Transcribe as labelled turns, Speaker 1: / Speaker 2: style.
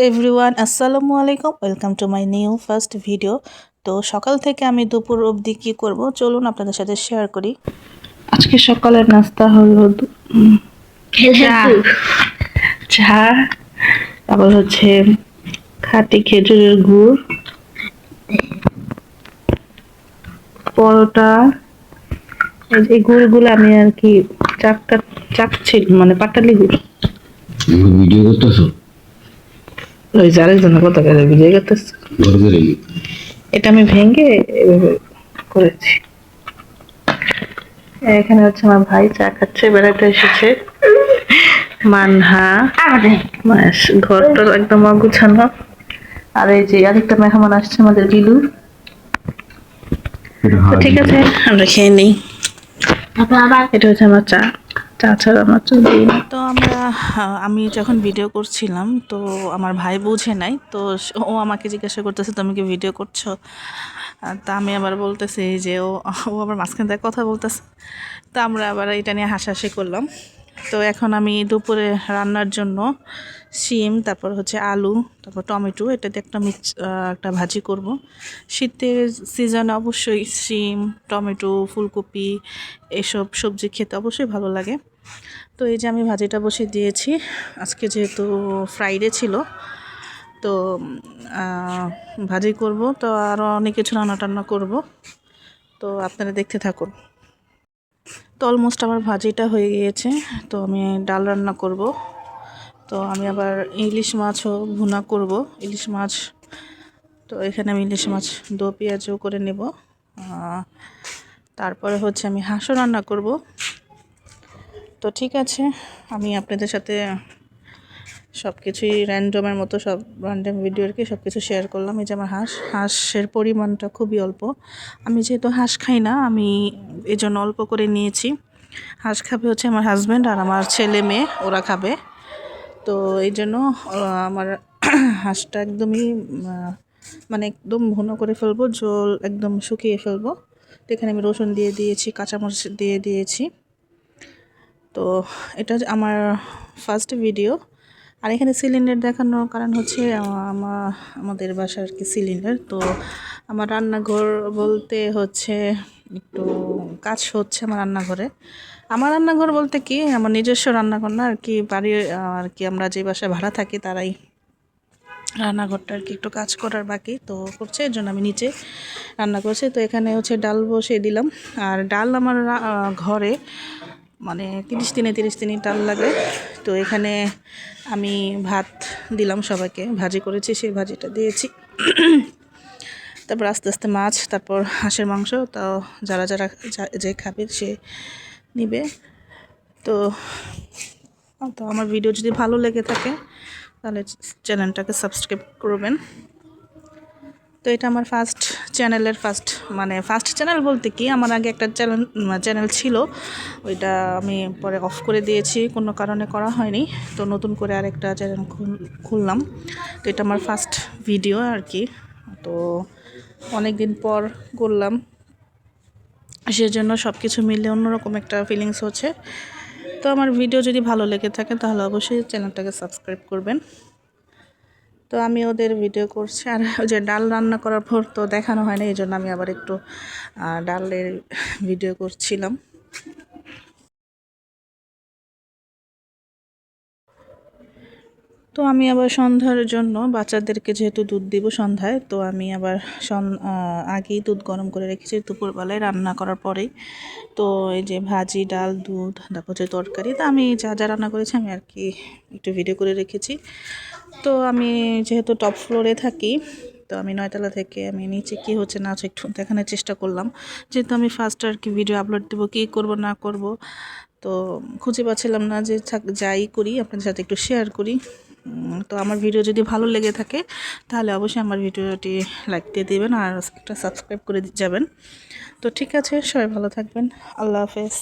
Speaker 1: Everyone, আসসালামু আলাইকুম। Welcome to my new first video. তো সকাল থেকে আমি দুপুর অবধি কী করব চলুন আপনাদের সাথে শেয়ার করি। আজকে সকালের নাস্তা হলো চা, চা, তারপর হচ্ছে খাঁটি খেজুরের গুড়, পরোটা। এই গুড়গুলো আমি আর কি চাকছি, মানে পাটালি গুড়।
Speaker 2: ভিডিও করতেছো?
Speaker 1: ওই যে আরেকজনের কথা ভিডিও করতেছে। এটা আমি ভেঙে এভাবে করেছি। এখানে হচ্ছে আমার ভাই চা খাচ্ছে, বেড়াতে এসেছে। মানহা ঘরটা একদম অগুছানো। আর এই যে আরেকটা মেহমান আসছে, আমাদের বিলু। তো ঠিক আছে, আমরা খেয়ে নিই। এটা হচ্ছে আমার চা। চা ছাড়া আমার চলবেই না। তো আমি যখন ভিডিও করছিলাম, তো আমার ভাই বুঝে নাই, তো ও আমাকে জিজ্ঞাসা করতেছে তুমি কি ভিডিও করছো। তা আমি আবার বলতেছি যে ও আবার মাঝখান থেকে কথা বলতেছে। তো আমরা আবার এটা নিয়ে হাসাহাসি করলাম। তো এখন আমি দুপুরে রান্নার জন্য শিম, তারপর হচ্ছে আলু, তারপর টমেটো, এটা দিয়ে একটা ভাজি করব। শীতের সিজনে অবশ্যই শিম, টমেটো, ফুলকপি এসব সবজি খেতে অবশ্যই ভালো লাগে। তো এই যে আমি ভাজিটা বসিয়ে দিয়েছি। আজকে যেহেতু ফ্রাইডে ছিল, তো ভাজি করব, তো আরও অনেক কিছু রান্না করব। তো আপনারা দেখতে থাকুন। তো অলমোস্ট আমার ভাজিটা হয়ে গিয়েছে। তো আমি ডাল রান্না করব। তো আমি আবার ইলিশ মাছও ভুনা করব, ইলিশ মাছ। তো এখানে আমি ইলিশ মাছ দো পেঁয়াজও করে নেব। তারপরে হচ্ছে আমি হাঁসও রান্না করব। তো ঠিক আছে, আমি আপনাদের সাথে সব কিছুই র্যান্ডমের মতো, সব র্যান্ডম ভিডিও আর কি সব কিছু শেয়ার করলাম। এই যে আমার হাঁসের পরিমাণটা খুবই অল্প। আমি যেহেতু হাঁস খাই না, আমি এই জন্য অল্প করে নিয়েছি। হাঁস খাবে হচ্ছে আমার হাজব্যান্ড আর আমার ছেলে মেয়ে, ওরা খাবে। তো এই জন্য আমার হাঁসটা একদমই মানে একদম ভুনো করে ফেলবো, ঝোল একদম শুকিয়ে ফেলবো। তো এখানে আমি রসুন দিয়ে দিয়েছি, কাঁচামরিচ দিয়ে দিয়েছি। তো এটা আমার ফার্স্ট ভিডিও। আর এখানে সিলিন্ডার দেখানোর কারণ হচ্ছে আমাদের বাসার কি সিলিন্ডার। তো আমার রান্নাঘর বলতে হচ্ছে একটু কাজ হচ্ছে আমার রান্নাঘর বলতে কি আমার নিজস্ব রান্নাঘর না আর কি, বাড়ির আর কি আমরা যে বাসায় ভাড়া থাকি তারাই রান্নাঘরটা আর কি একটু কাজ করার বাকি তো করছে, এর জন্য আমি নিচে রান্না করছি। তো এখানে হচ্ছে ডাল বসিয়ে দিলাম। আর ডাল আমার ঘরে মানে 30 দিনে ডাল লাগে। তো এখানে আমি ভাত দিলাম সবাইকে, ভাজি করেছি, সেই ভাজিটা দিয়েছি। তারপর আস্তে আস্তে মাছ, তারপর হাঁসের মাংস। তাও যারা যে খাবে সে নিবে। তো তো আমার ভিডিও যদি ভালো লেগে থাকে তাহলে চ্যানেলটাকে সাবস্ক্রাইব করবেন। তো এটা আমার ফার্স্ট চ্যানেল বলতে কি, আমার আগে একটা চ্যানেল ছিল, ওইটা আমি পরে অফ করে দিয়েছি, কোনো কারণে করা হয়নি। তো নতুন করে আরেকটা চ্যানেল খুললাম। তো এটা আমার ফার্স্ট ভিডিও আর কি। তো অনেক দিন পর করলাম, সেজন্য সব কিছু মিলে অন্যরকম একটা ফিলিংস হচ্ছে। তো আমার ভিডিও যদি ভালো লেগে থাকে তাহলে অবশ্যই চ্যানেলটাকে সাবস্ক্রাইব করবেন। তো আমি ওদের ভিডিও করছি। আর ওই যে ডাল রান্না করার পর তো দেখানো হয় না, এই জন্য আমি আবার একটু ডালের ভিডিও করছিলাম। তো আমি আবার সন্ধ্যার জন্য বাচ্চাদেরকে যেহেতু দুধ দিব সন্ধ্যায়, তো আমি আবার আগেই দুধ গরম করে রেখেছি দুপুরবেলায় রান্না করার পরেই। তো এই যে ভাজি, ডাল, দুধ, তারপর হচ্ছে তরকারি, তো আমি যা যা রান্না করেছি আমি আর কি একটু ভিডিও করে রেখেছি। তো আমি যেহেতু টপ ফ্লোরে থাকি, তো আমি 9তলা থেকে আমি নিচে কী হচ্ছে না হচ্ছে একটু দেখানোর চেষ্টা করলাম। যেহেতু আমি ফার্স্ট আর কি ভিডিও আপলোড দেবো, কী করব না করব, তো খুঁজে পাচ্ছিলাম না, যে যাই করি আপনাদের সাথে একটু শেয়ার করি। তো আমার ভিডিও যদি ভালো লেগে থাকে তাহলে অবশ্যই আমার ভিডিওটি লাইক দিয়ে দেবেন আর একটা সাবস্ক্রাইব করে যাবেন। তো ঠিক আছে, সবাই ভালো থাকবেন। আল্লাহ হাফেজ।